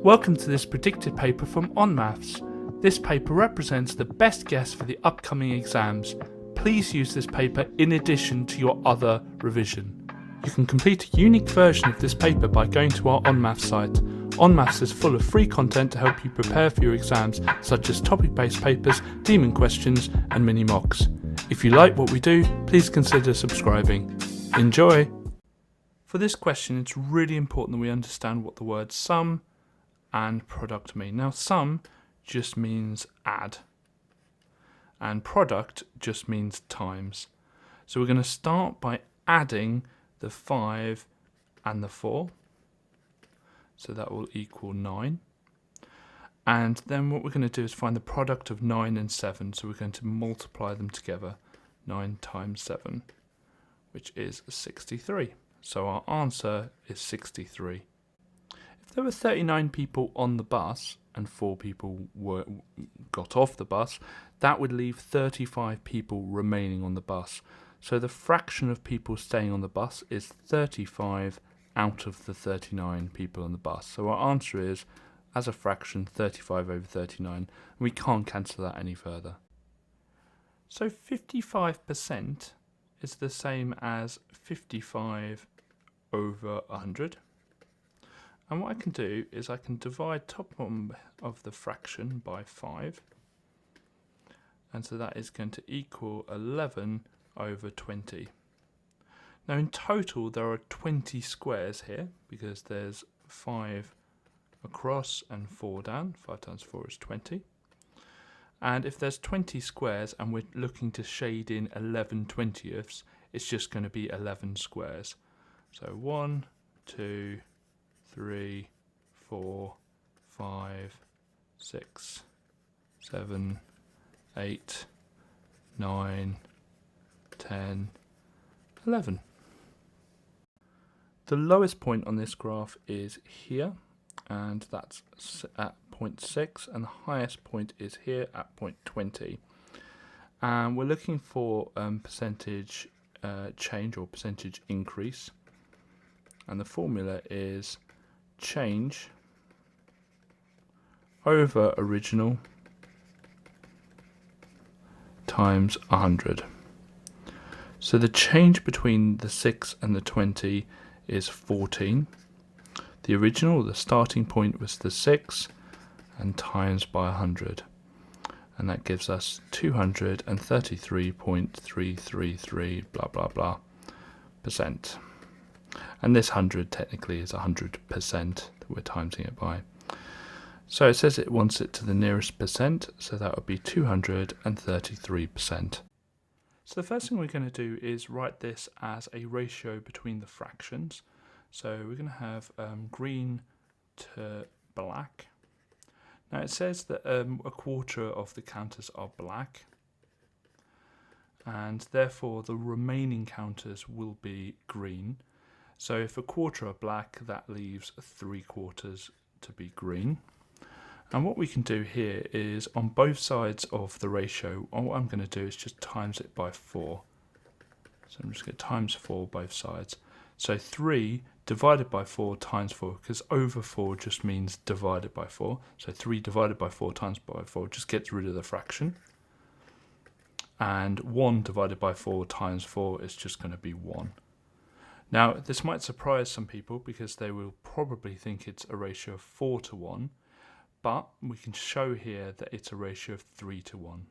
Welcome to this predicted paper from onmaths. This paper represents the best guess for the upcoming exams. Please use this paper in addition to your other revision. You can complete a unique version of this paper by going to our onmaths site. Onmaths is full of free content to help you prepare for your exams, such as topic-based papers, demon questions and mini mocks. If you like what we do, please consider subscribing. Enjoy! For this question, it's really important that we understand what the words sum and product mean. Now, sum just means add, and product just means times. So we're going to start by adding the 5 and the 4. So that will equal 9. And then what we're going to do is find the product of 9 and 7. So we're going to multiply them together. 9 times 7, which is 63. So our answer is 63. If there were 39 people on the bus and 4 people got off the bus, that would leave 35 people remaining on the bus. So the fraction of people staying on the bus is 35 out of the 39 people on the bus. So our answer is, as a fraction, 35 over 39. We can't cancel that any further. So 55% is the same as 55 over 100. And what I can do is I can divide top one of the fraction by 5. And so that is going to equal 11 over 20. Now in total there are 20 squares here, because there's 5 across and 4 down. 5 times 4 is 20. And if there's 20 squares and we're looking to shade in 11 20ths, it's just going to be 11 squares. So 1, 2, 3, 4, 5, 6, 7, 8, 9, 10, 11. The lowest point on this graph is here, and that's at point 6, and the highest point is here at point 20. And we're looking for percentage change or percentage increase, and the formula is change over original times 100. So the change between the 6 and the 20 is 14. The original, the starting point, was the 6 and times by 100. And that gives us 233.333 blah blah blah percent. And this 100 technically is 100% that we're timesing it by. So it says it wants it to the nearest percent, so that would be 233%. So the first thing we're going to do is write this as a ratio between the fractions. So we're going to have green to black. Now it says that a quarter of the counters are black, and therefore the remaining counters will be green. So if a quarter are black, that leaves 3/4 to be green. And what we can do here is, on both sides of the ratio, what I'm going to do is just times it by 4. So I'm just going to times 4 both sides. So 3 divided by 4 times 4, because over 4 just means divided by 4. So 3 divided by 4 times by 4 just gets rid of the fraction. And 1 divided by 4 times 4 is just going to be 1. Now, this might surprise some people because they will probably think it's a ratio of 4 to 1, but we can show here that it's a ratio of 3 to 1.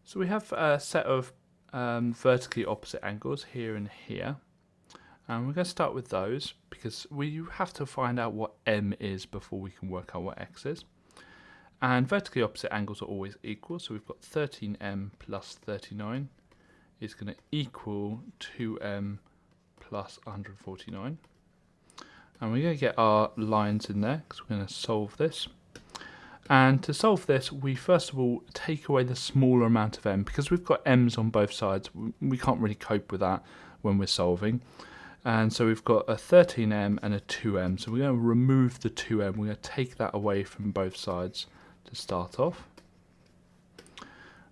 So we have a set of vertically opposite angles here and here, and we're going to start with those because we have to find out what m is before we can work out what x is. And vertically opposite angles are always equal, so we've got 13m plus 39 is going to equal 2m plus 149. And we're going to get our lines in there because we're going to solve this. And to solve this, we first of all take away the smaller amount of m, because we've got m's on both sides. We can't really cope with that when we're solving. And so we've got a 13m and a 2m. So we're going to remove the 2m. We're going to take that away from both sides to start off.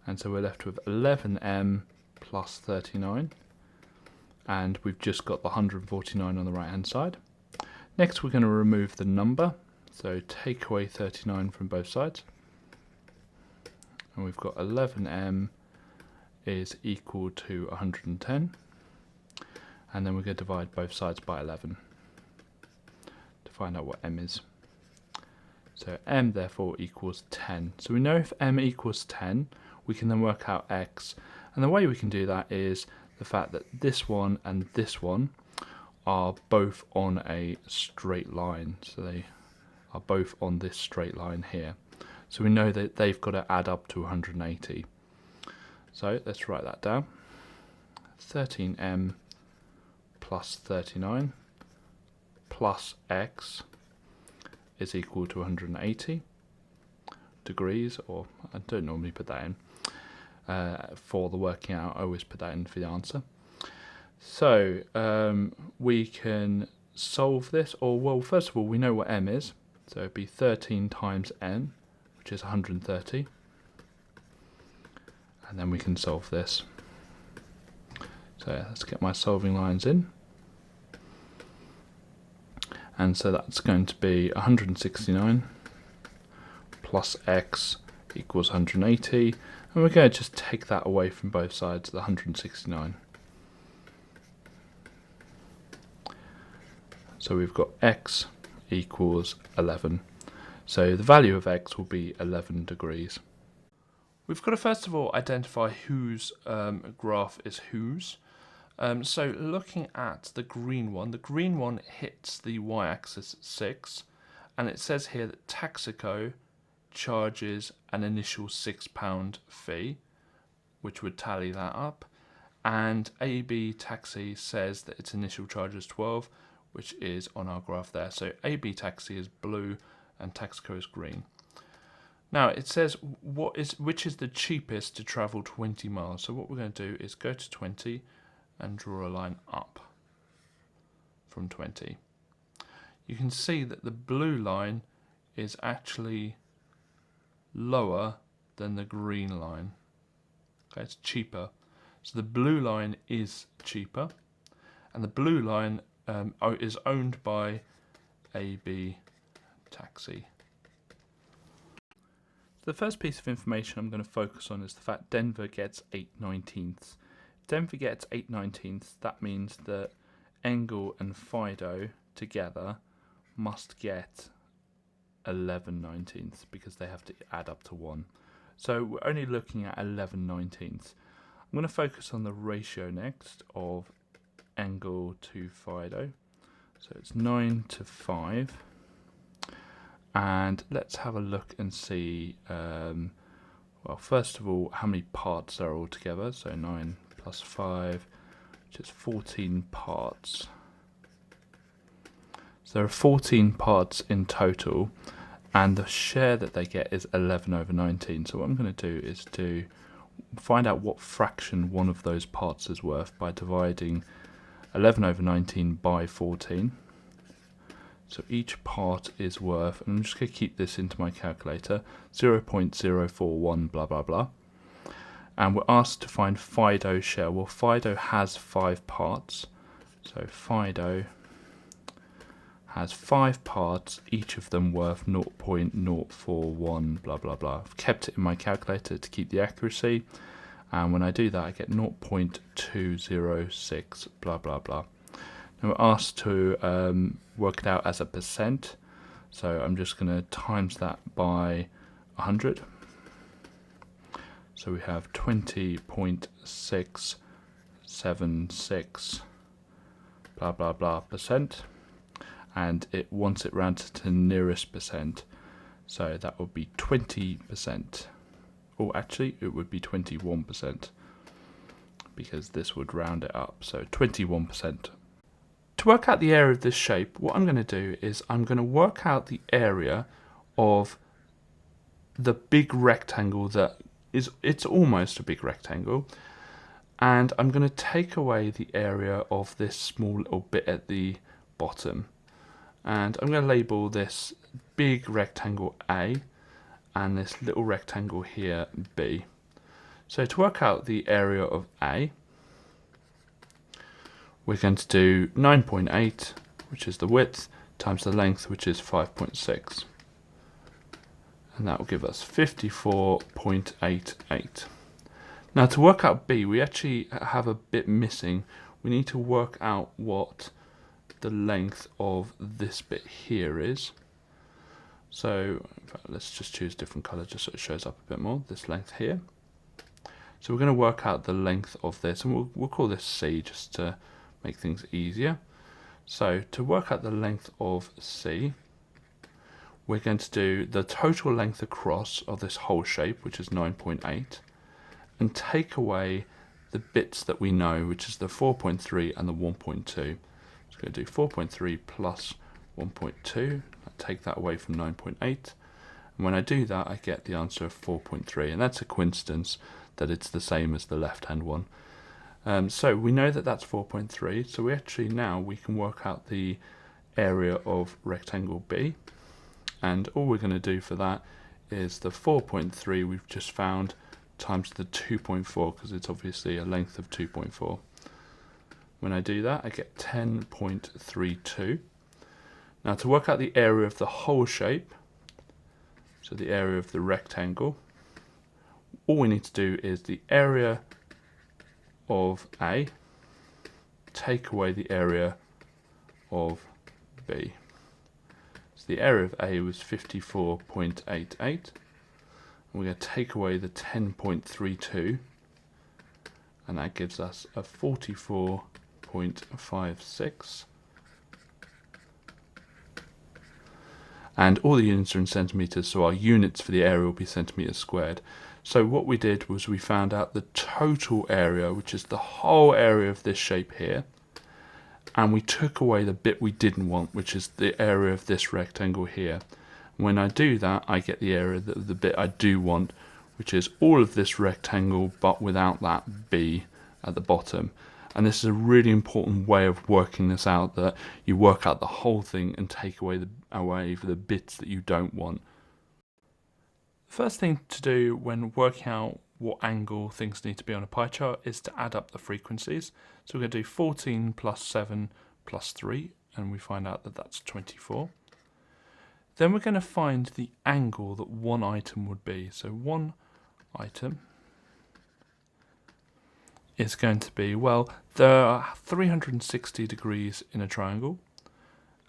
And so we're left with 11m plus 39. And we've just got the 149 on the right hand side. Next we're going to remove the number. So take away 39 from both sides. And we've got 11m is equal to 110. And then we're going to divide both sides by 11 to find out what m is. So m therefore equals 10. So we know if m equals 10, we can then work out x. And the way we can do that is the fact that this one and this one are both on a straight line. So they are both on this straight line here. So we know that they've got to add up to 180. So let's write that down. 13m plus 39 plus x is equal to 180 degrees, or I don't normally put that in for the working out, I always put that in for the answer. So we can solve this, or well, first of all, we know what m is, so it'd be 13 times n, which is 130, and then we can solve this. So let's get my solving lines in. And so that's going to be 169 plus x equals 180. And we're going to just take that away from both sides, the 169. So we've got x equals 11. So the value of x will be 11 degrees. We've got to first of all identify whose graph is whose. So looking at the green one hits the y-axis at 6, and it says here that Taxico charges an initial £6 fee, which would tally that up, and AB Taxi says that its initial charge is 12, which is on our graph there. So AB Taxi is blue and Taxico is green. Now it says which is the cheapest to travel 20 miles. So what we're going to do is go to 20 and draw a line up from 20. You can see that the blue line is actually lower than the green line. Okay, it's cheaper. So the blue line is cheaper, and the blue line is owned by AB Taxi. The first piece of information I'm going to focus on is the fact Denver gets 8/19. Denver gets 8/19, that means that Engel and Fido together must get 11/19 because they have to add up to 1. So we're only looking at 11/19. I'm going to focus on the ratio next of Engel to Fido. So it's 9/5. And let's have a look and see, well, first of all, how many parts there are all together. So 9 plus 5, which is 14 parts. So there are 14 parts in total, and the share that they get is 11/19. So what I'm going to do is to find out what fraction one of those parts is worth by dividing 11/19 by 14. So each part is worth, and I'm just going to keep this into my calculator, 0.041 blah blah blah. And we're asked to find Fido's share. Well, Fido has 5 parts. So Fido has 5 parts, each of them worth 0.041 blah blah blah. I've kept it in my calculator to keep the accuracy. And when I do that, I get 0.206 blah blah blah. Now we're asked to work it out as a percent. So I'm just going to times that by 100. So we have 20.676 blah blah blah percent, and it wants it rounded to the nearest percent, so that would be 20%, or actually it would be 21%, because this would round it up, so 21%. To work out the area of this shape, what I'm going to do is I'm going to work out the area of the big rectangle that it's almost a big rectangle, and I'm going to take away the area of this small little bit at the bottom, and I'm going to label this big rectangle A and this little rectangle here B. So to work out the area of A, we're going to do 9.8, which is the width, times the length, which is 5.6. And that will give us 54.88. Now to work out b, we actually have a bit missing. We need to work out what the length of this bit here is. So in fact, let's just choose a different colour just so it shows up a bit more, this length here. So we're going to work out the length of this, and we'll call this C just to make things easier. So to work out the length of C, we're going to do the total length across of this whole shape, which is 9.8, and take away the bits that we know, which is the 4.3 and the 1.2. So we're going to do 4.3 plus 1.2, take that away from 9.8, and when I do that I get the answer of 4.3, and that's a coincidence that it's the same as the left hand one. So we know that that's 4.3, so we can work out the area of rectangle B, and all we're going to do for that is the 4.3 we've just found times the 2.4, because it's obviously a length of 2.4. When I do that I get 10.32. Now to work out the area of the whole shape, so the area of the rectangle, all we need to do is the area of A take away the area of B. So the area of A was 54.88, and we're going to take away the 10.32, and that gives us a 44.56. And all the units are in centimetres, so our units for the area will be centimetres squared. So what we did was we found out the total area, which is the whole area of this shape here, and we took away the bit we didn't want, which is the area of this rectangle here. When I do that, I get the area, the bit I do want, which is all of this rectangle, but without that B at the bottom. And this is a really important way of working this out, that you work out the whole thing and take away the bits that you don't want. The first thing to do when working out what angle things need to be on a pie chart is to add up the frequencies. So we're going to do 14 plus 7 plus 3, and we find out that that's 24. Then we're going to find the angle that one item would be. So one item is going to be, well, there are 360 degrees in a triangle,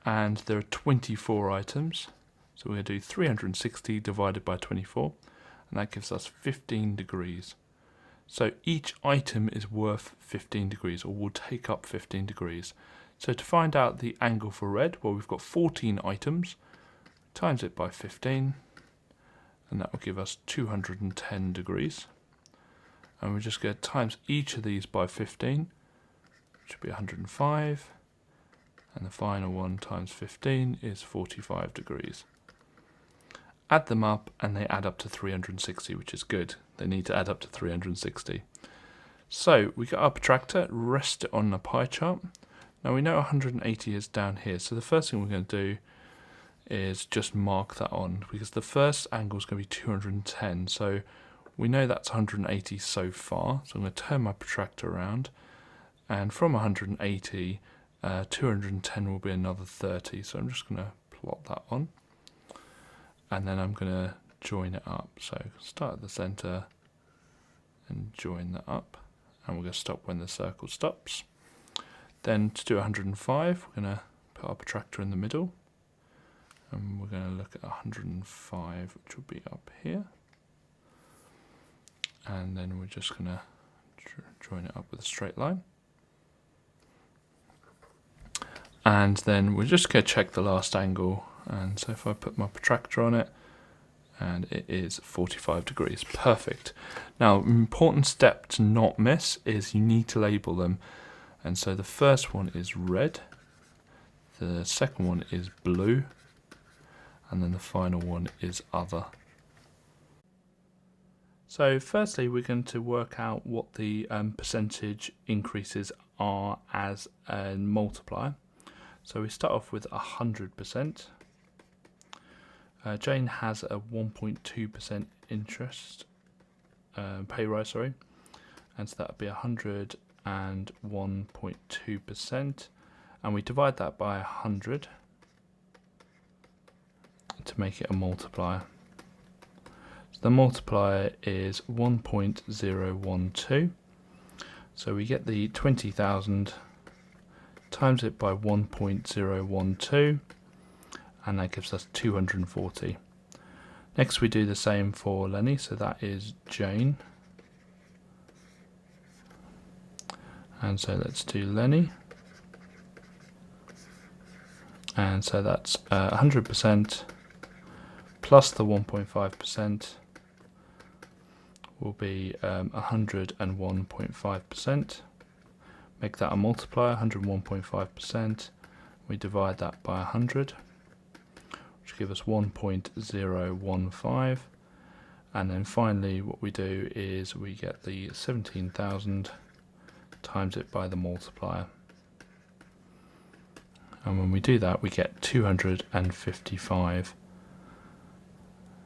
and there are 24 items. So we're going to do 360 divided by 24, and that gives us 15 degrees. So each item is worth 15 degrees, or will take up 15 degrees. So to find out the angle for red, well, we've got 14 items, times it by 15, and that will give us 210 degrees. And we're just going to times each of these by 15, which would be 105, and the final one times 15 is 45 degrees. Add them up and they add up to 360, which is good. They need to add up to 360. So we got our protractor, rest it on a pie chart. Now we know 180 is down here, so the first thing we're going to do is just mark that on, because the first angle is going to be 210, so we know that's 180 so far. So I'm going to turn my protractor around, and from 180, 210 will be another 30, so I'm just going to plot that on. And then I'm going to join it up. So start at the center and join that up. And we're going to stop when the circle stops. Then to do 105, we're going to put our protractor in the middle. And we're going to look at 105, which will be up here. And then we're just going to join it up with a straight line. And then we're just going to check the last angle. And so if I put my protractor on it, and it is 45 degrees. Perfect. Now, an important step to not miss is you need to label them. And so the first one is red, the second one is blue, and then the final one is other. So firstly, we're going to work out what the percentage increases are as a multiplier. So we start off with 100%. Jane has a 1.2% interest pay rise, and so that would be 101.2%, and we divide that by 100, to make it a multiplier. So the multiplier is 1.012. So we get the 20,000, times it by 1.012, and that gives us 240. Next we do the same for Lenny, so that is Jane. And so let's do Lenny. And so that's 100% plus the 1.5% will be 101.5%. Make that a multiplier, 101.5%. We divide that by 100, which gives us 1.015. And then finally what we do is we get the 17,000 times it by the multiplier. And when we do that, we get 255.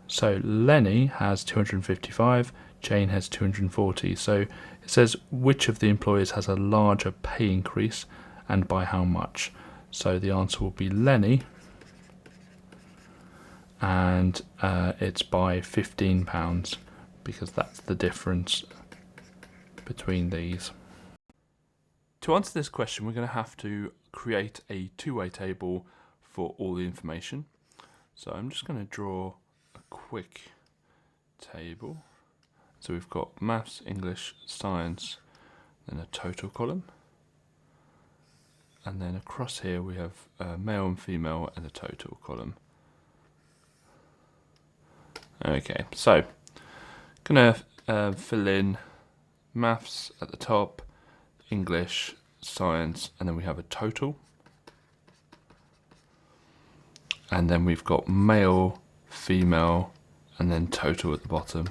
So Lenny has 255, Jane has 240. So it says which of the employees has a larger pay increase and by how much. So the answer will be Lenny, and it's by £15 because that's the difference between these. To answer this question, we're going to have to create a two-way table for all the information. So I'm just going to draw a quick table. So we've got maths, English, science, then a total column. And then across here we have male and female and a total column. Okay, so going to fill in maths at the top, English, science, and then we have a total. And then we've got male, female, and then total at the bottom.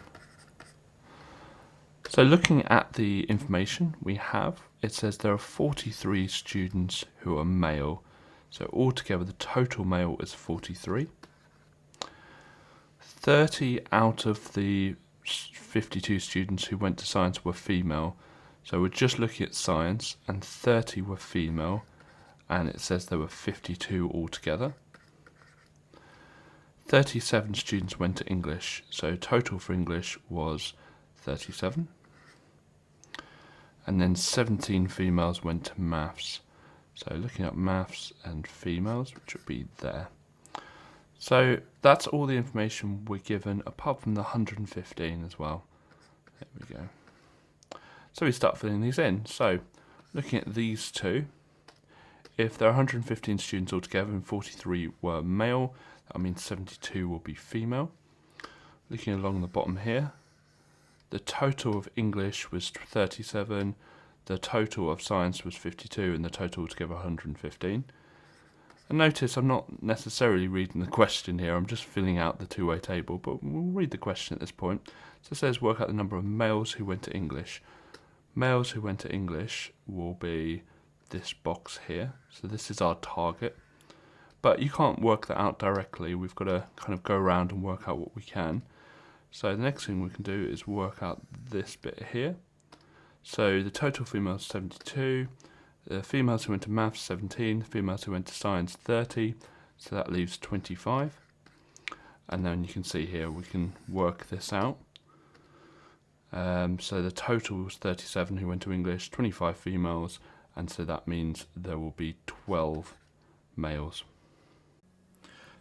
So looking at the information we have, it says there are 43 students who are male. So altogether the total male is 43. 30 out of the 52 students who went to science were female. So we're just looking at science, and 30 were female, and it says there were 52 altogether. 37 students went to English, so total for English was 37. And then 17 females went to maths. So looking at maths and females, which would be there. So that's all the information we're given, apart from the 115 as well. There we go. So we start filling these in. So looking at these two, if there are 115 students altogether and 43 were male, that means 72 will be female. Looking along the bottom here, the total of English was 37, the total of science was 52, and the total altogether 115. And notice I'm not necessarily reading the question here, I'm just filling out the two-way table, but we'll read the question at this point. So it says work out the number of males who went to English. Males who went to English will be this box here, so this is our target. But you can't work that out directly, we've got to kind of go around and work out what we can. So the next thing we can do is work out this bit here. So the total females 72, the females who went to maths 17, the females who went to science 30, so that leaves 25. And then you can see here we can work this out. So the total was 37 who went to English, 25 females, and so that means there will be 12 males.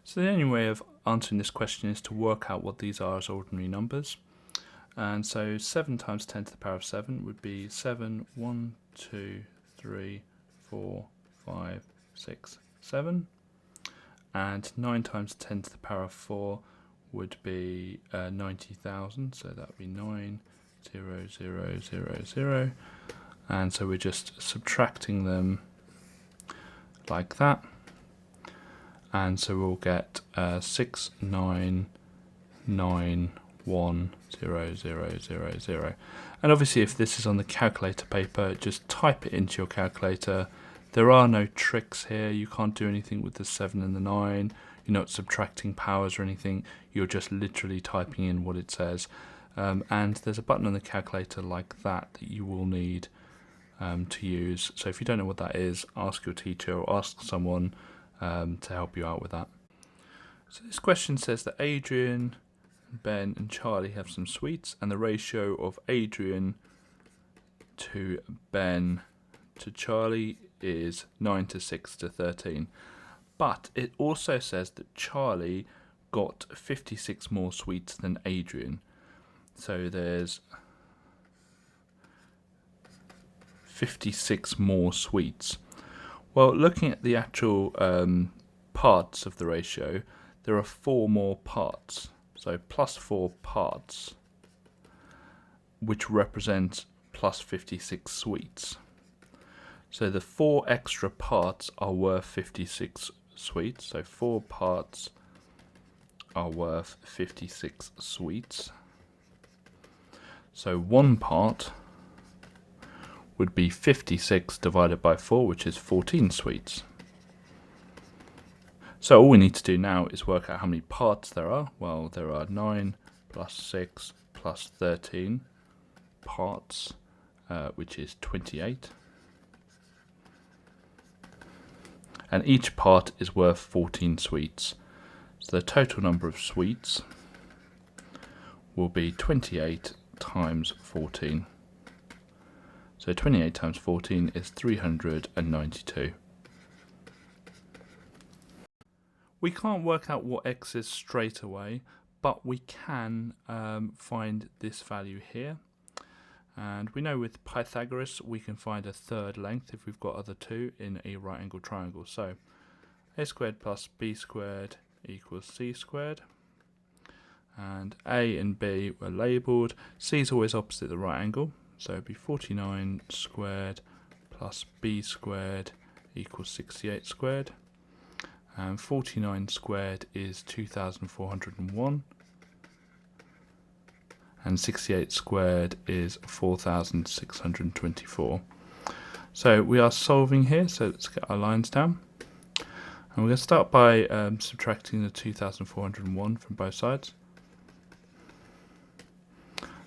So the only way of answering this question is to work out what these are as ordinary numbers. And so 7 times 10 to the power of 7 would be 7, 1, 2, 3, 4, 5, 6, 7. And 9 times 10 to the power of 4 would be 90,000, so that would be 9, 0, 0, 0, 0. And so we're just subtracting them like that. And so we'll get 6, 9, 9, 1, 0, 0, 0, 0. And obviously if this is on the calculator paper, just type it into your calculator. There are no tricks here, you can't do anything with the 7 and the 9, you're not subtracting powers or anything, you're just literally typing in what it says. And there's a button on the calculator like that you will need to use. So if you don't know what that is, ask your teacher or ask someone to help you out with that. So this question says that Adrian, Ben and Charlie have some sweets and the ratio of Adrian to Ben to Charlie is 9:6:13. But it also says that Charlie got 56 more sweets than Adrian. So there's 56 more sweets. Well, looking at the actual parts of the ratio, there are 4 more parts. So plus 4 parts, which represent plus 56 sweets. So the 4 extra parts are worth 56 sweets. So 4 parts are worth 56 sweets. So 1 part would be 56 divided by 4, which is 14 sweets. So all we need to do now is work out how many parts there are. Well, there are 9 plus 6 plus 13 parts, which is 28. And each part is worth 14 sweets. So the total number of sweets will be 28 times 14. So 28 times 14 is 392. We can't work out what x is straight away, but we can find this value here. And we know with Pythagoras we can find a third length if we've got other 2 in a right angle triangle. So a squared plus b squared equals c squared. And a and b were labelled. C is always opposite the right angle. So it would be 49 squared plus b squared equals 68 squared. And 49 squared is 2,401. And 68 squared is 4,624. So we are solving here, so let's get our lines down. And we're going to start by subtracting the 2,401 from both sides.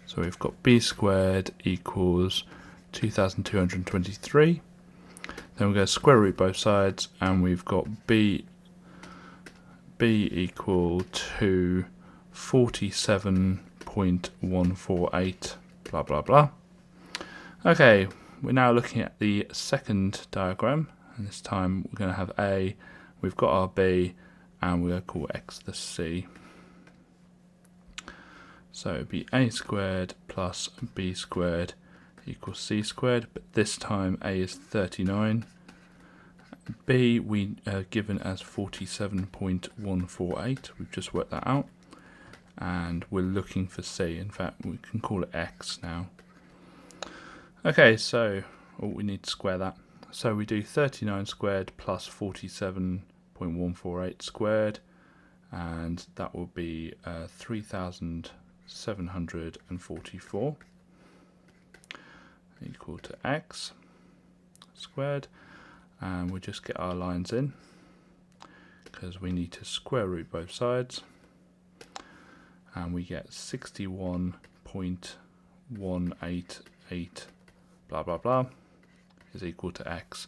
So we've got b squared equals 2,223. Then we're going to square root both sides, and we've got b equal to 47.148, blah blah blah. Okay, we're now looking at the second diagram, and this time we're going to have a, we've got our b, and we're going to call x the c. So it would be a squared plus b squared equals c squared, but this time a is 39. B we are given as 47.148, we've just worked that out, and we're looking for c. In fact, we can call it x now. Okay, so we need to square that. So we do 39 squared plus 47.148 squared, and that will be 3,744 equal to x squared. And we'll just get our lines in because we need to square root both sides, and we get 61.188 blah blah blah is equal to x.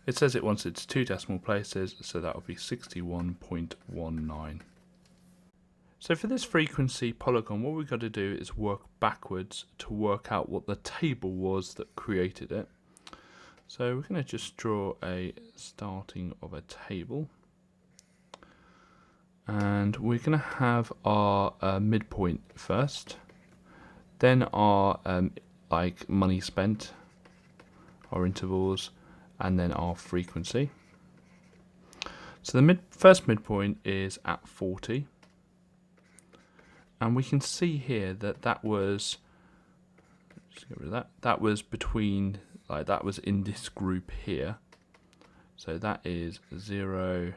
It says it wants it to 2 decimal places, so that will be 61.19. So for this frequency polygon, what we've got to do is work backwards to work out what the table was that created it. So we're going to just draw a starting of a table, and we're going to have our midpoint first, then our like money spent, our intervals, and then our frequency. So the first midpoint is at 40, and we can see here that that was, just get rid of that, that was between, like that was in this group here. So that is 0,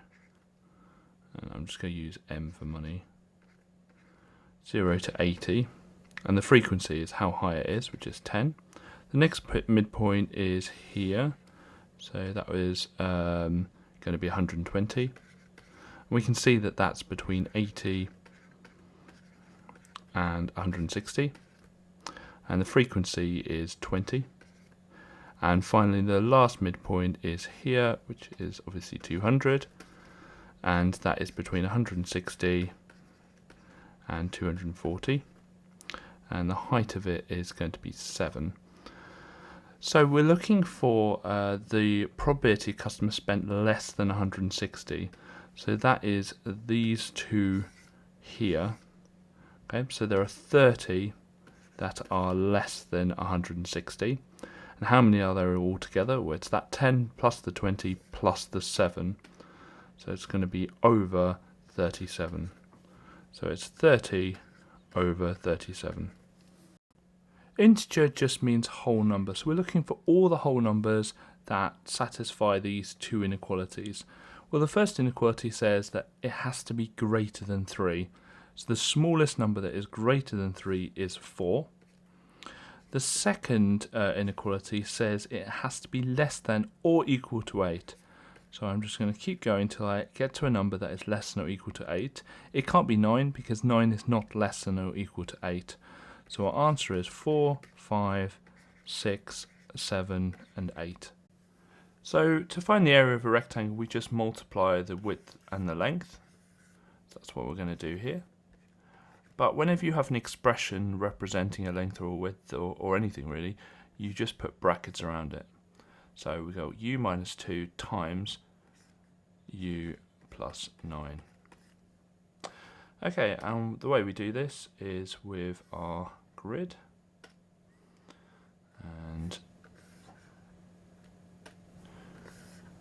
and I'm just going to use m for money, 0 to 80, and the frequency is how high it is, which is 10. The next midpoint is here, so that was going to be 120. We can see that that's between 80 and 160, and the frequency is 20. And finally the last midpoint is here, which is obviously 200, and that is between 160 and 240, and the height of it is going to be 7. So we're looking for the probability a customer spent less than 160. So that is these two here. Okay, so there are 30 that are less than 160. And how many are there altogether? Well, it's that 10 plus the 20 plus the 7. So it's going to be over 37. So it's 30 over 37. Integer just means whole number. So we're looking for all the whole numbers that satisfy these two inequalities. Well, the first inequality says that it has to be greater than 3. So the smallest number that is greater than 3 is 4. The second inequality says it has to be less than or equal to 8. So I'm just going to keep going until I get to a number that is less than or equal to 8. It can't be 9 because 9 is not less than or equal to 8. So our answer is 4, 5, 6, 7 and 8. So to find the area of a rectangle, we just multiply the width and the length. So that's what we're going to do here. But whenever you have an expression representing a length or a width or anything really, you just put brackets around it. So we go u minus 2 times u plus 9. Okay, and the way we do this is with our grid. And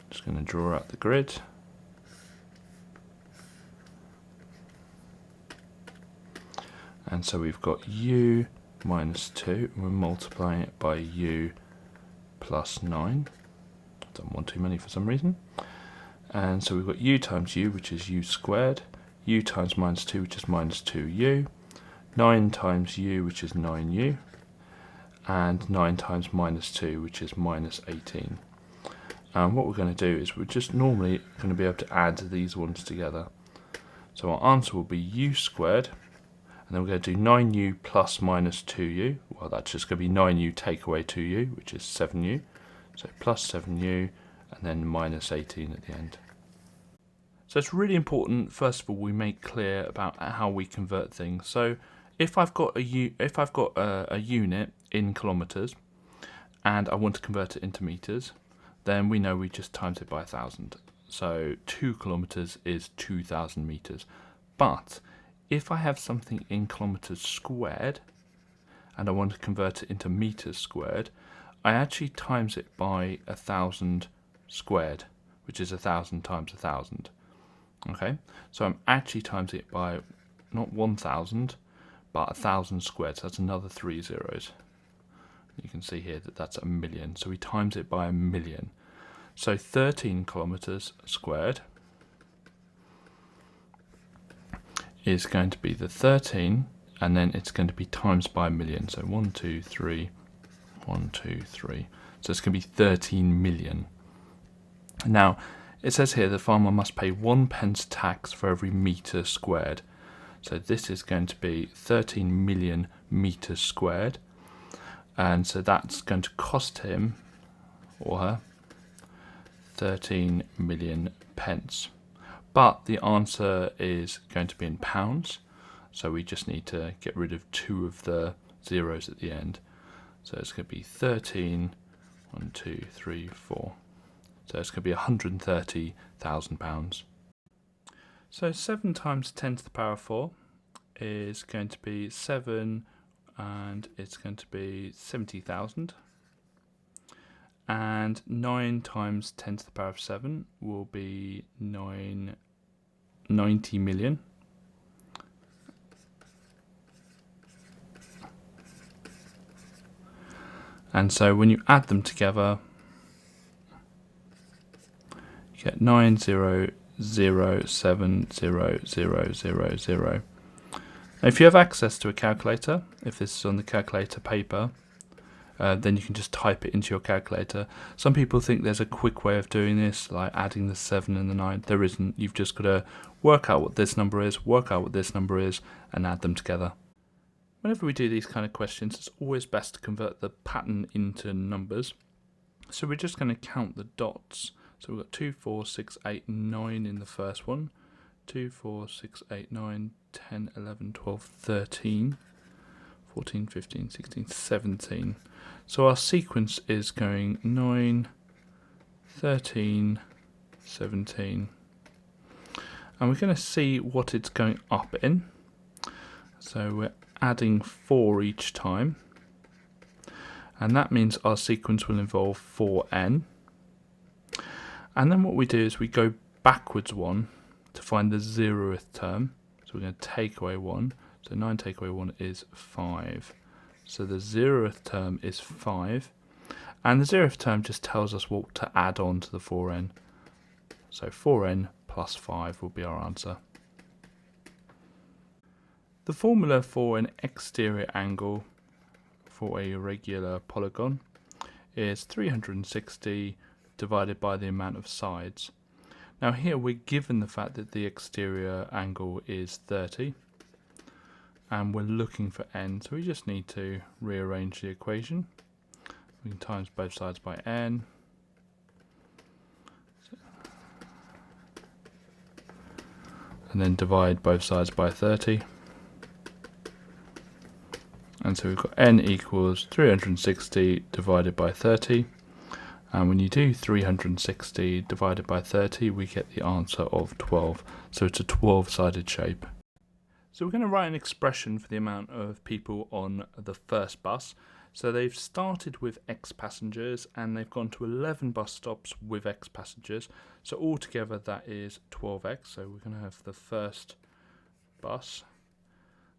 just going to draw out the grid. And so we've got u minus 2, and we're multiplying it by u plus 9. Don't want too many for some reason. And so we've got u times u, which is u squared, u times minus 2, which is minus 2u, 9 times u, which is 9u, and 9 times minus 2, which is minus 18. And what we're going to do is we're just normally going to be able to add these ones together. So our answer will be u squared, and then we're going to do 9u plus minus 2u. Well, that's just going to be 9u take away 2u, which is 7u. So plus 7u, and then minus 18 at the end. So it's really important, first of all, we make clear about how we convert things. So if I've got a unit in kilometers, and I want to convert it into meters, then we know we just times it by 1,000. So 2 kilometers is 2,000 meters. But if I have something in kilometers squared, and I want to convert it into meters squared, I actually times it by 1,000 squared, which is 1,000 times 1,000. Okay, so I'm actually times it by not 1,000, but 1,000 squared. So that's another 3 zeros. You can see here that that's 1,000,000. So we times it by 1,000,000. So 13 kilometers squared is going to be the 13, and then it's going to be times by 1,000,000. So 1, 2, 3, 1, 2, 3. So it's going to be 13 million. Now, it says here the farmer must pay 1 pence tax for every metre squared. So this is going to be 13 million metres squared. And so that's going to cost him, or her, 13 million pence. But the answer is going to be in pounds. So we just need to get rid of 2 of the zeros at the end. So it's going to be 13, 1, 2, 3, 4. So it's going to be £130,000. So 7 times 10 to the power 4 is going to be 7, and it's going to be 70,000. And 9 times 10 to the power of 7 will be 90 million. And so when you add them together, you get 900700000. Now, if you have access to a calculator, if this is on the calculator paper, then you can just type it into your calculator. Some people think there's a quick way of doing this, like adding the 7 and the 9. There isn't. You've just got to work out what this number is, work out what this number is, and add them together. Whenever we do these kind of questions, it's always best to convert the pattern into numbers. So we're just going to count the dots. So we've got 2, 4, 6, 8, 9 in the first one. 2, 4, 6, 8, 9, 10, 11, 12, 13, 14, 15, 16, 17. So our sequence is going 9, 13, 17. And we're going to see what it's going up in. So we're adding 4 each time. And that means our sequence will involve 4n. And then what we do is we go backwards 1 to find the 0th term. So we're going to take away 1. So 9 take away 1 is 5. So the 0th term is 5. And the 0th term just tells us what to add on to the 4n. So 4n plus 5 will be our answer. The formula for an exterior angle for a regular polygon is 360 divided by the amount of sides. Now here we're given the fact that the exterior angle is 30 and we're looking for n, so we just need to rearrange the equation. We can times both sides by n. And then divide both sides by 30. And so we've got n equals 360 divided by 30. And when you do 360 divided by 30, we get the answer of 12. So it's a 12-sided shape. So we're going to write an expression for the amount of people on the first bus. So they've started with X passengers and they've gone to 11 bus stops with X passengers. So altogether that is 12x. So we're going to have the first bus.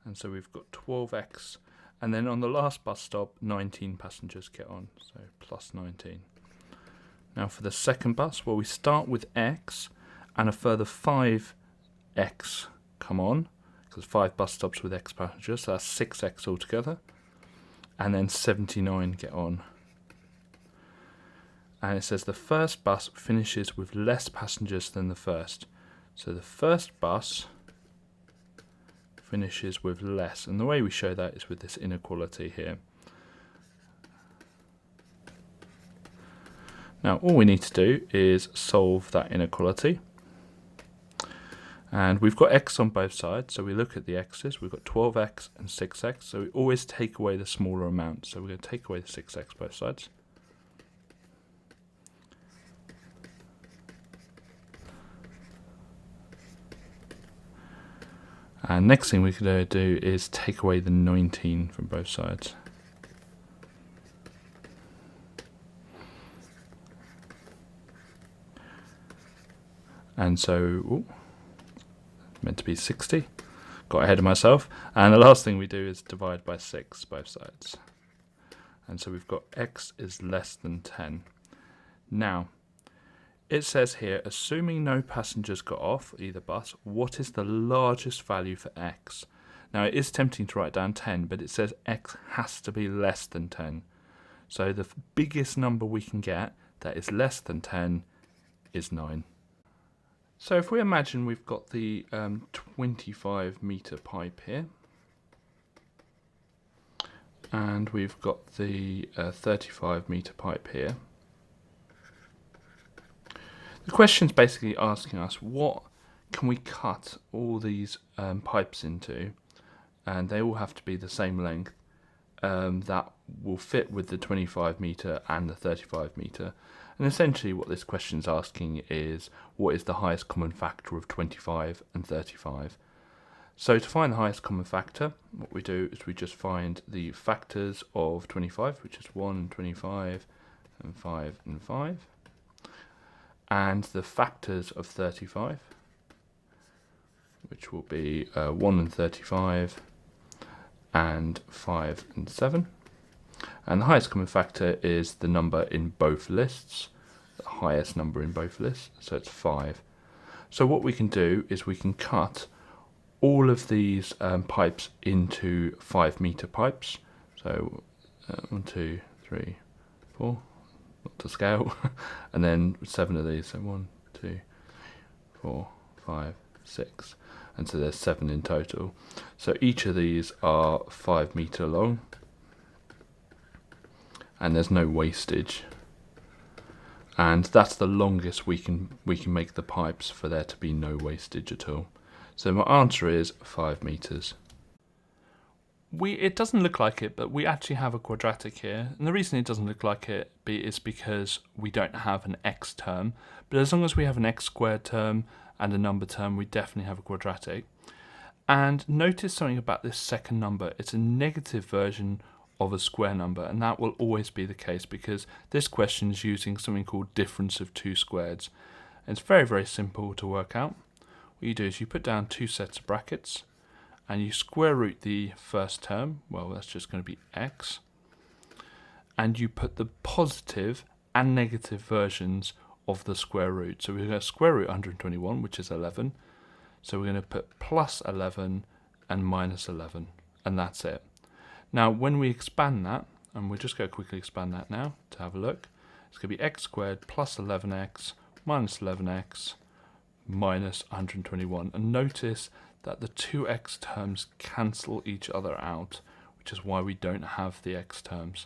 And so we've got 12x. And then on the last bus stop, 19 passengers get on. So plus 19. Now for the second bus, well, we start with X and a further 5x come on, because 5 bus stops with X passengers, so that's 6x altogether. And then 79 get on. And it says the first bus finishes with less passengers than the first. So the first bus finishes with less. And the way we show that is with this inequality here. Now all we need to do is solve that inequality. And we've got x on both sides, so we look at the x's. We've got 12x and 6x, so we always take away the smaller amount. So we're going to take away the 6x both sides. And next thing we're going to do is take away the 19 from both sides. And so, meant to be 60. Got ahead of myself. And the last thing we do is divide by 6 both sides. And so we've got x is less than 10. Now, it says here, assuming no passengers got off either bus, what is the largest value for x? Now, it is tempting to write down 10, but it says x has to be less than 10. So the biggest number we can get that is less than 10 is 9. So if we imagine we've got the 25 meter pipe here, and we've got the 35 meter pipe here, the question's basically asking us what can we cut all these pipes into, and they all have to be the same length that will fit with the 25 meter and the 35 meter. And essentially what this question is asking is, what is the highest common factor of 25 and 35? So to find the highest common factor, what we do is we just find the factors of 25, which is 1 and 25 and 5 and 5, and the factors of 35, which will be 1 and 35 and 5 and 7. And the highest common factor is the number in both lists, the highest number in both lists, so it's 5. So what we can do is we can cut all of these pipes into 5 meter pipes. So 1, 2, 3, 4, not to scale, and then 7 of these, so 1, 2, 4, 5, 6, and so there's 7 in total. So each of these are 5 meter long, and there's no wastage. and that's the longest we can make the pipes for there to be no wastage at all. So my answer is 5 meters. It doesn't look like it, but we actually have a quadratic here, and the reason it doesn't look like it is because we don't have an x term, but as long as we have an x squared term and a number term, we definitely have a quadratic. And notice something about this second number. It's a negative version of a square number, and that will always be the case because this question is using something called difference of two squareds. And it's very, very simple to work out. What you do is you put down two sets of brackets and you square root the first term, well that's just going to be x, and you put the positive and negative versions of the square root. So we're going to square root 121, which is 11, so we're going to put plus 11 and minus 11, and that's it. Now when we expand that, and we'll just go quickly expand that now to have a look, it's going to be x squared plus 11x minus 11x minus 121, and notice that the two x terms cancel each other out, which is why we don't have the x terms.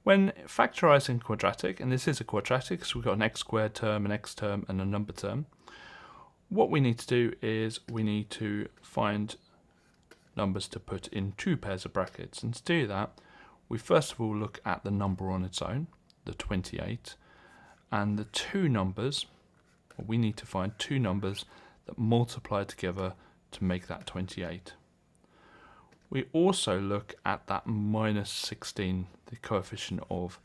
When factorising quadratic, and this is a quadratic, so we've got an x squared term, an x term, and a number term, what we need to do is we need to find numbers to put in two pairs of brackets, and to do that, we first of all look at the number on its own, the 28, and the two numbers, we need to find two numbers that multiply together to make that 28. We also look at that minus 16, the coefficient of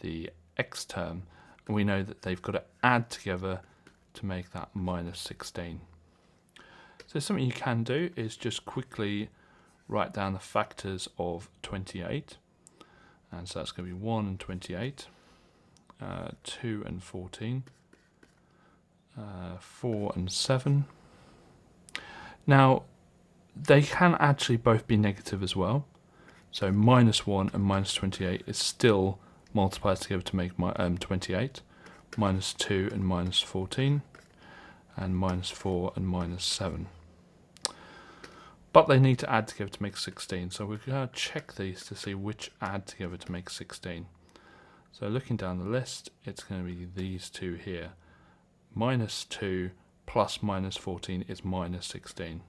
the x term, and we know that they've got to add together to make that minus 16. So something you can do is just quickly write down the factors of 28, and so that's going to be 1 and 28, 2 and 14, 4 and 7. Now they can actually both be negative as well, so minus 1 and minus 28 is still multiplied together to make 28, minus 2 and minus 14, and minus 4 and minus 7. But they need to add together to make 16, so we're going to check these to see which add together to make 16. So looking down the list, it's going to be these two here. Minus 2 plus minus 14 is minus 16.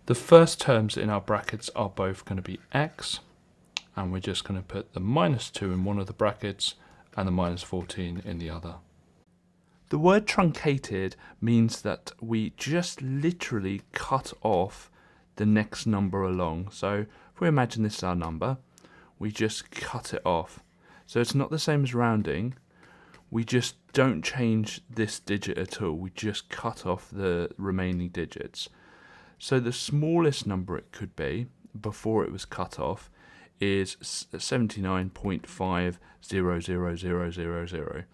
The first terms in our brackets are both going to be x, and we're just going to put the minus 2 in one of the brackets and the minus 14 in the other. The word truncated means that we just literally cut off the next number along. So if we imagine this is our number, we just cut it off. So it's not the same as rounding. We just don't change this digit at all. We just cut off the remaining digits. So the smallest number it could be before it was cut off is 79.500000.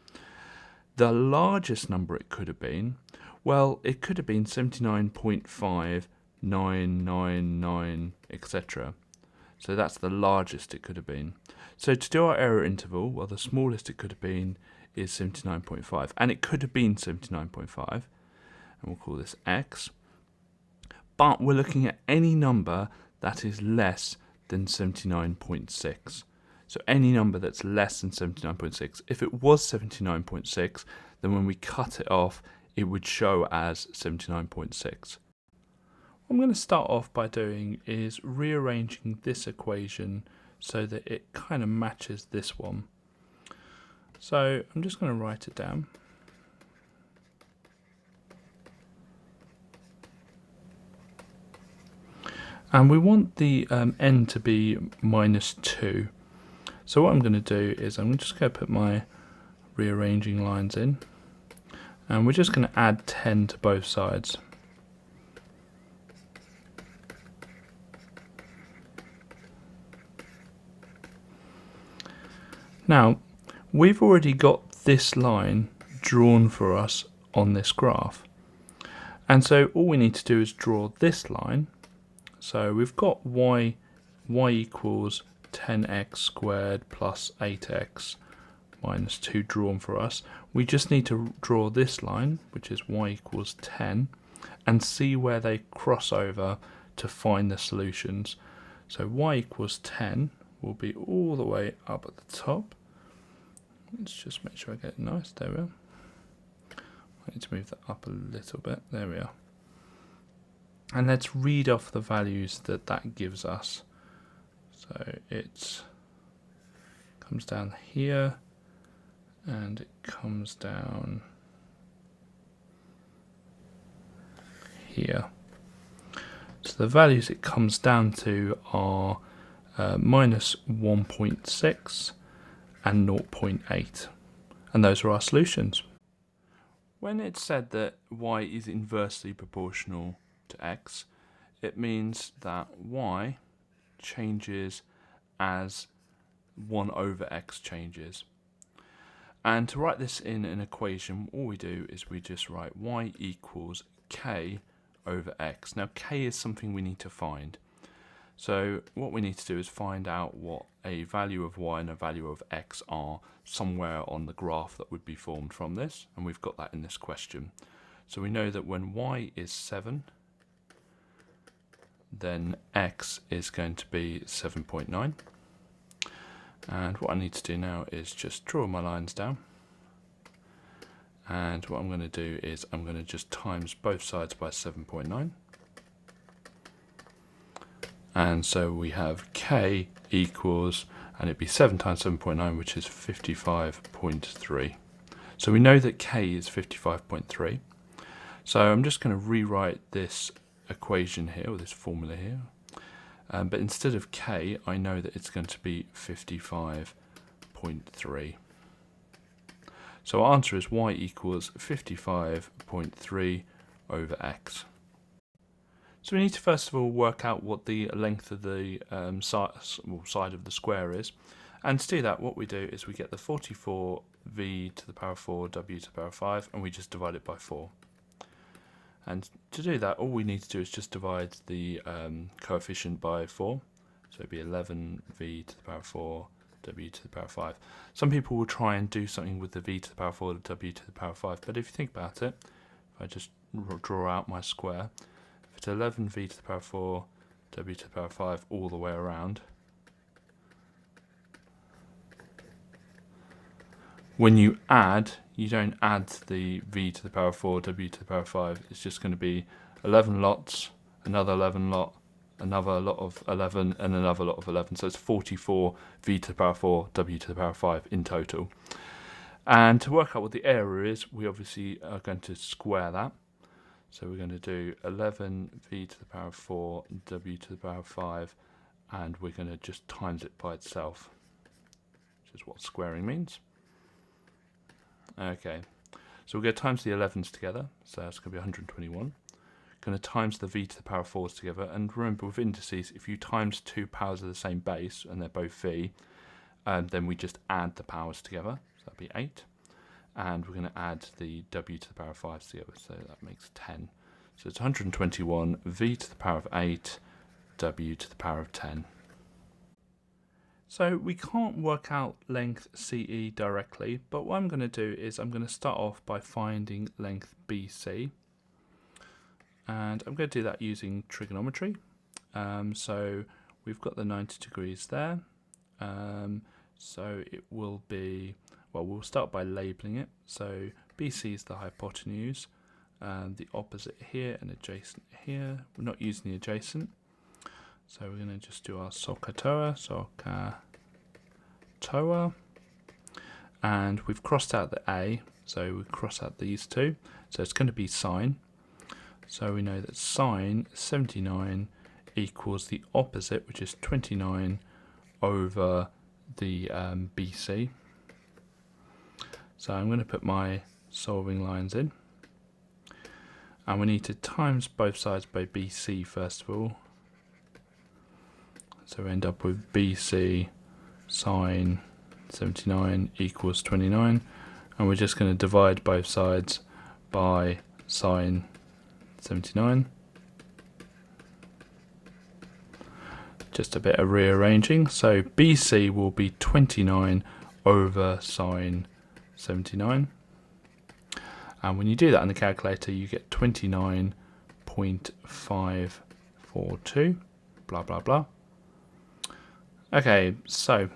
The largest number it could have been, well, it could have been 79.5999, etc. So that's the largest it could have been. So to do our error interval, well, the smallest it could have been is 79.5, and it could have been 79.5, and we'll call this x. But we're looking at any number that is less than 79.6. So any number that's less than 79.6. If it was 79.6, then when we cut it off, it would show as 79.6. What I'm going to start off by doing is rearranging this equation so that it kind of matches this one. So I'm just going to write it down. And we want the n to be minus 2. So what I'm going to do is I'm just going to put my rearranging lines in, and we're just going to add 10 to both sides. Now, we've already got this line drawn for us on this graph. And so all we need to do is draw this line. So we've got y equals 10x squared plus 8x minus 2 drawn for us. We just need to draw this line, which is y equals 10, and see where they cross over to find the solutions. So y equals 10 will be all the way up at the top, Let's just make sure I get it nice. There we are. I need to move that up a little bit. There we are. And let's read off the values that that gives us. So it comes down here, and it comes down here. So the values it comes down to are minus 1.6 and 0.8. And those are our solutions. When it's said that y is inversely proportional to x, it means that y changes as 1 over x changes. And to write this in an equation, all we do is we just write y equals k over x. Now k is something we need to find. So what we need to do is find out what a value of y and a value of x are somewhere on the graph that would be formed from this, and we've got that in this question. So we know that when y is 7, then x is going to be 7.9. And what I need to do now is just draw my lines down. And what I'm going to do is I'm going to just times both sides by 7.9. And so we have k equals, and it'd be 7 times 7.9, which is 55.3. So we know that k is 55.3. So I'm just going to rewrite this equation here, or this formula here. But instead of k, I know that it's going to be 55.3. So our answer is y equals 55.3 over x. So we need to first of all work out what the length of the side of the square is. And to do that, what we do is we get the 44v to the power 4 w to the power 5, and we just divide it by 4. And to do that, all we need to do is just divide the coefficient by 4. So it'd be 11v to the power 4 w to the power 5. Some people will try and do something with the v to the power 4 w to the power 5, but if you think about it, if I just draw out my square, if it's 11v to the power 4 w to the power 5 all the way around, when you add, you don't add the v to the power 4 w to the power 5, it's just going to be 11 lots, another 11 lot, another lot of 11, and another lot of 11. So it's 44 v to the power 4 w to the power 5 in total. And to work out what the area is, we obviously are going to square that. So we're going to do 11 v to the power 4 w to the power 5, and we're going to just times it by itself, which is what squaring means. Okay, so we're going to times the 11s together, so that's going to be 121. Going to times the v to the power 4s together, and remember with indices, if you times two powers of the same base, and they're both v, then we just add the powers together, so that'd be 8. And we're going to add the w to the power 5s together, so that makes 10. So it's 121 v to the power of 8, w to the power of 10. So we can't work out length CE directly, but what I'm going to do is I'm going to start off by finding length BC. And I'm going to do that using trigonometry. So we've got the 90 degrees there. So it will be, well, we'll start by labelling it. So BC is the hypotenuse, the opposite here and adjacent here. We're not using the adjacent. So we're going to just do our SOHCAHTOA, and we've crossed out the A, so we cross out these two. So it's going to be sine. So we know that sine 79 equals the opposite, which is 29 over the BC. So I'm going to put my solving lines in. And we need to times both sides by BC first of all. So we end up with BC sine 79 equals 29. And we're just going to divide both sides by sine 79. Just a bit of rearranging. So BC will be 29 over sine 79. And when you do that on the calculator, you get 29.542, blah, blah, blah. Okay, so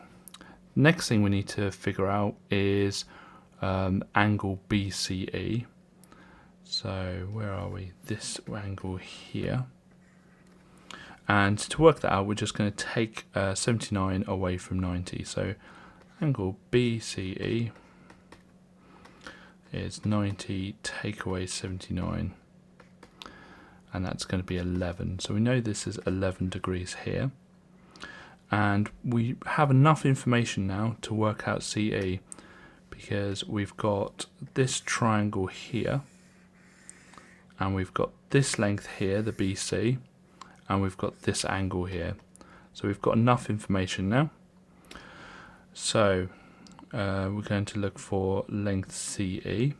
Next thing we need to figure out is angle BCE. So where are we? This angle here. And to work that out, we're just going to take 79 away from 90. So angle BCE is 90, take away 79. And that's going to be 11. So we know this is 11 degrees here. And we have enough information now to work out CE, because we've got this triangle here, and we've got this length here, the BC, and we've got this angle here. So we've got enough information now. So we're going to look for length CE. We're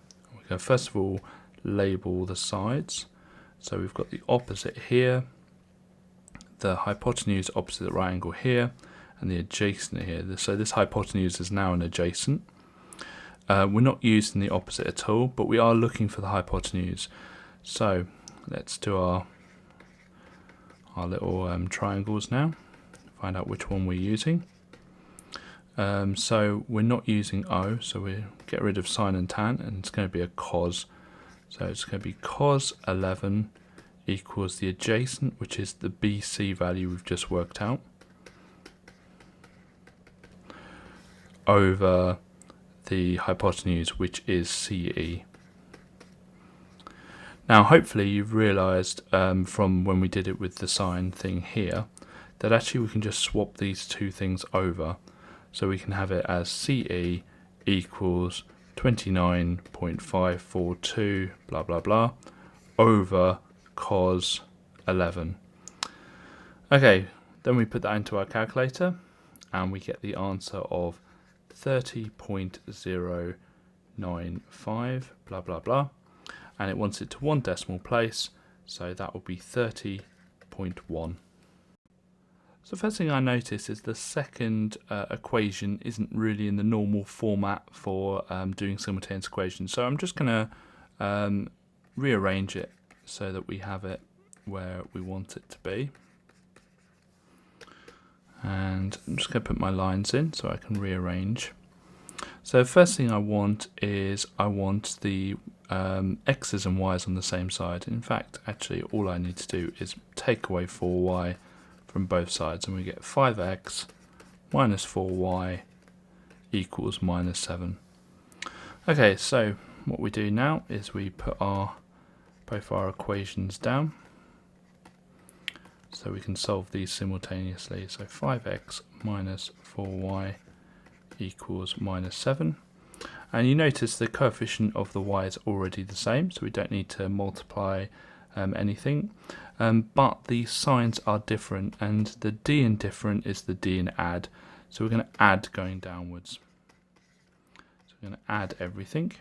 going to first of all label the sides. So we've got the opposite here, the hypotenuse opposite the right angle here, and the adjacent here. So this hypotenuse is now an adjacent. We're not using the opposite at all, but we are looking for the hypotenuse. So let's do our little triangles now, find out which one we're using. So we're not using O, so we get rid of sine and tan, and it's going to be a cos. So it's going to be cos 11 equals the adjacent, which is the BC value we've just worked out, over the hypotenuse, which is CE. Now hopefully you've realised from when we did it with the sine thing here, that actually we can just swap these two things over. So we can have it as CE equals 29.542 blah blah blah over cos 11. Okay, then we put that into our calculator and we get the answer of 30.095 blah blah blah, and it wants it to one decimal place, so that will be 30.1. So the first thing I notice is the second equation isn't really in the normal format for doing simultaneous equations. So I'm just going to rearrange it so that we have it where we want it to be. And I'm just going to put my lines in so I can rearrange. So the first thing I want is the x's and y's on the same side. In fact, actually all I need to do is take away 4y from both sides, and we get 5x minus 4y equals minus 7. Okay, so what we do now is we put both our equations down so we can solve these simultaneously. So 5x minus 4y equals minus 7. And you notice the coefficient of the y is already the same, so we don't need to multiply anything. But the signs are different, and the d in different is the d in add. So we're going to add going downwards. So we're going to add everything.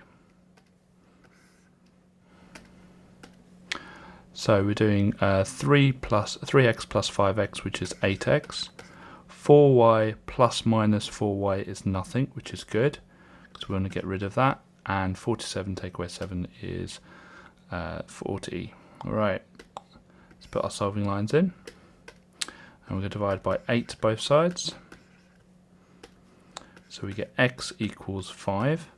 So we're doing 3x plus 5x, which is 8x. 4y plus minus 4y is nothing, which is good, because we want to get rid of that. And 47 take away 7 is 40. Alright, let's put our solving lines in. And we're going to divide by 8 both sides. So we get x equals 5.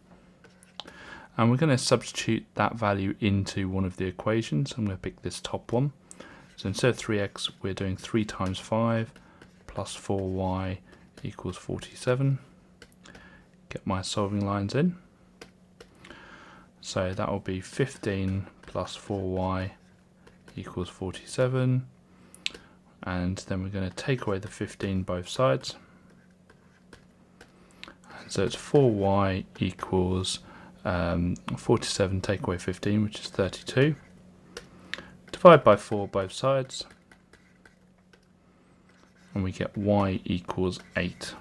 And we're going to substitute that value into one of the equations. I'm going to pick this top one. So instead of 3x, we're doing 3 times 5 plus 4y equals 47. Get my solving lines in. So that will be 15 plus 4y equals 47. And then we're going to take away the 15 both sides. And so it's 4y equals 47 take away 15, which is 32. Divide by 4 both sides, and we get y equals 8.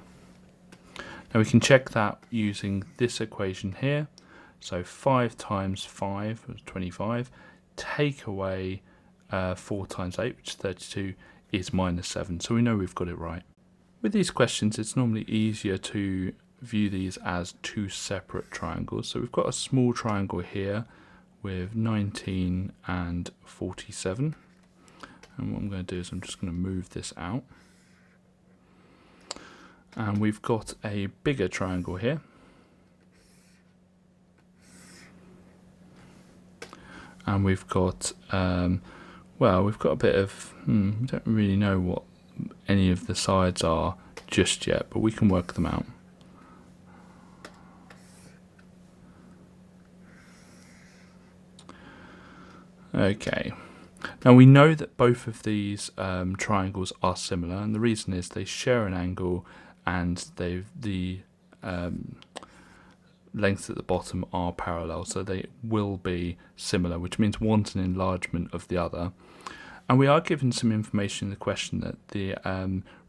Now we can check that using this equation here. So 5 times 5 is 25. Take away 4 times 8, which is 32, is minus 7. So we know we've got it right. With these questions, it's normally easier to view these as two separate triangles. So we've got a small triangle here with 19 and 47. And what I'm going to do is I'm just going to move this out. And we've got a bigger triangle here. And we've got, well, we've got a bit of, we don't really know what any of the sides are just yet, but we can work them out. Okay, now we know that both of these triangles are similar, and the reason is they share an angle and the lengths at the bottom are parallel, so they will be similar, which means one's an enlargement of the other. And we are given some information in the question that the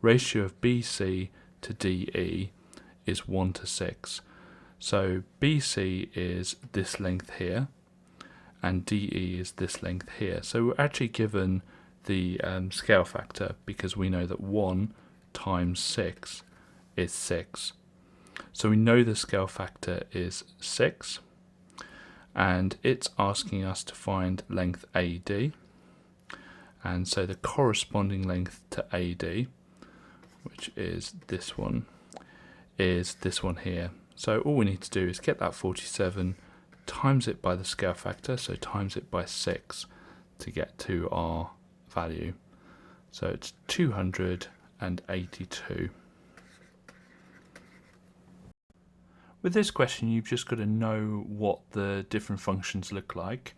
ratio of BC to DE is 1 to 6. So BC is this length here, and DE is this length here. So we're actually given the scale factor because we know that 1 times 6 is 6. So we know the scale factor is 6, and it's asking us to find length AD. And so the corresponding length to AD, which is this one here. So all we need to do is get that 47, times it by the scale factor, so times it by 6 to get to our value. So it's 282. With this question, you've just got to know what the different functions look like.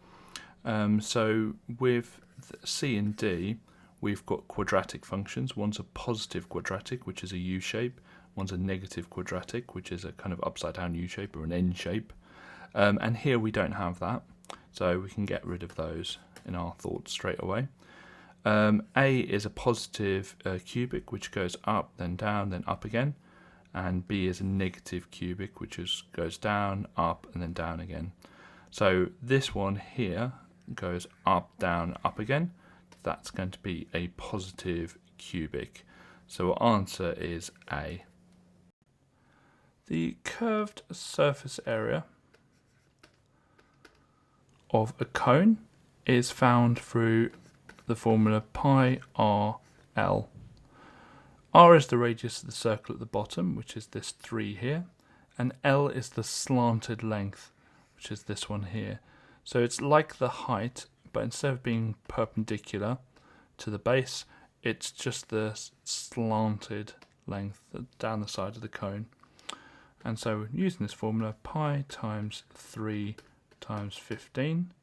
So with C and D, we've got quadratic functions. One's a positive quadratic, which is a U shape. One's a negative quadratic, which is a kind of upside down U shape or an N shape. And here we don't have that, so we can get rid of those in our thoughts straight away. A is a positive cubic, which goes up, then down, then up again. And B is a negative cubic, which goes down, up, and then down again. So this one here goes up, down, up again. That's going to be a positive cubic. So our answer is A. The curved surface area of a cone is found through the formula pi r L. R is the radius of the circle at the bottom, which is this 3 here, and L is the slanted length, which is this one here. So it's like the height, but instead of being perpendicular to the base, it's just the slanted length down the side of the cone. And so using this formula, pi times 3 times 15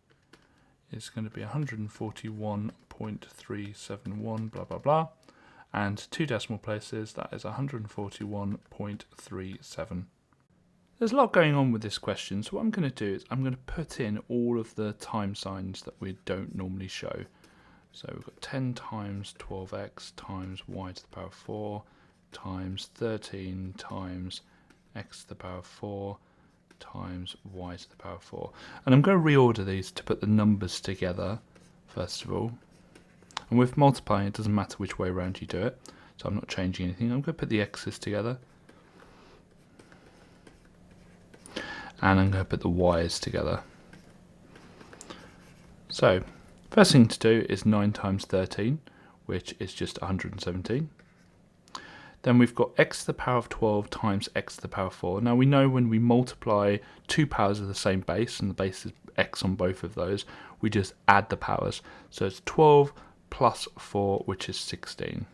is going to be 141.371 blah blah blah, and 2 decimal places, that is 141.37. There's a lot going on with this question, so what I'm going to do is I'm going to put in all of the time signs that we don't normally show. So we've got 10 times 12x times y to the power 4 times 13 times x to the power 4 times y to the power 4. And I'm going to reorder these to put the numbers together, first of all. And with multiplying, it doesn't matter which way around you do it, so I'm not changing anything. I'm going to put the x's together. And I'm going to put the y's together. So, first thing to do is 9 times 13, which is just 117. Then we've got x to the power of 12 times x to the power of 4. Now we know when we multiply two powers of the same base, and the base is x on both of those, we just add the powers. So it's 12 plus 4, which is 16.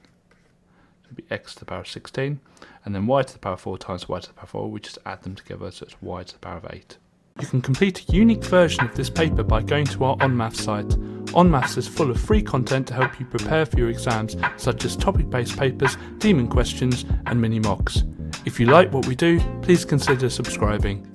So it'll be x to the power of 16. And then y to the power of 4 times y to the power of 4, we just add them together, so it's y to the power of 8. You can complete a unique version of this paper by going to our onmaths site. onmaths is full of free content to help you prepare for your exams, such as topic-based papers, demon questions, and mini mocks. If you like what we do, please consider subscribing.